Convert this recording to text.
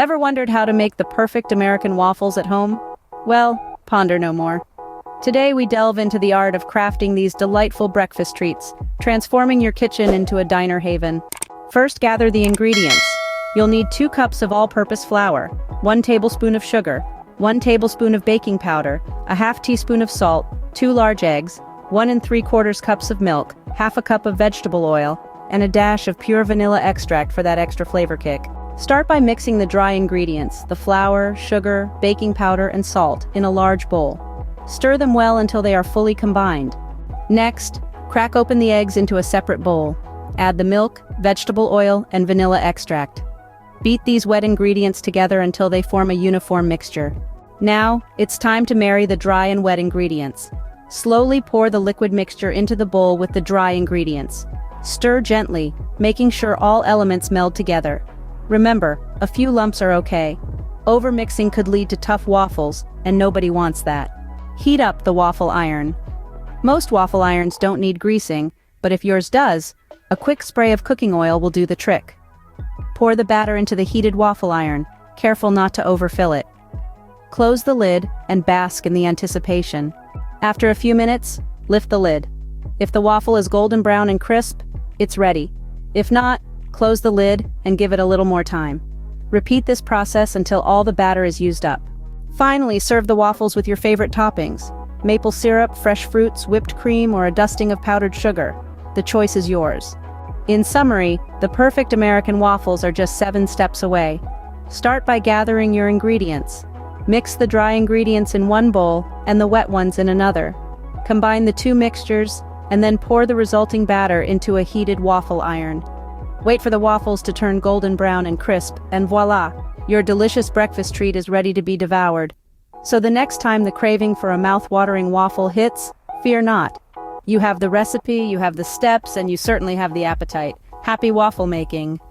Ever wondered how to make the perfect American waffles at home? Well, ponder no more. Today we delve into the art of crafting these delightful breakfast treats, transforming your kitchen into a diner haven. First, gather the ingredients. You'll need 2 cups of all-purpose flour, 1 tablespoon of sugar, 1 tablespoon of baking powder, a half teaspoon of salt, 2 large eggs, 1 3/4 cups of milk, half a cup of vegetable oil, and a dash of pure vanilla extract for that extra flavor kick. Start by mixing the dry ingredients, the flour, sugar, baking powder, and salt, in a large bowl. Stir them well until they are fully combined. Next, crack open the eggs into a separate bowl. Add the milk, vegetable oil, and vanilla extract. Beat these wet ingredients together until they form a uniform mixture. Now, it's time to marry the dry and wet ingredients. Slowly pour the liquid mixture into the bowl with the dry ingredients. Stir gently, making sure all elements meld together. Remember, a few lumps are okay. Overmixing could lead to tough waffles, and nobody wants that. Heat up the waffle iron. Most waffle irons don't need greasing, but if yours does, a quick spray of cooking oil will do the trick. Pour the batter into the heated waffle iron, careful not to overfill it. Close the lid and bask in the anticipation. After a few minutes, lift the lid. If the waffle is golden brown and crisp, it's ready. If not, close the lid and give it a little more time. Repeat this process until all the batter is used up. Finally, serve the waffles with your favorite toppings: maple syrup, fresh fruits, whipped cream, or a dusting of powdered sugar. The choice is yours. In summary, the perfect American waffles are just 7 steps away. Start by gathering your ingredients. Mix the dry ingredients in one bowl and the wet ones in another. Combine the 2 mixtures, and then pour the resulting batter into a heated waffle iron. Wait for the waffles to turn golden brown and crisp, and voila! Your delicious breakfast treat is ready to be devoured. So the next time the craving for a mouth-watering waffle hits, fear not. You have the recipe, you have the steps, and you certainly have the appetite. Happy waffle making!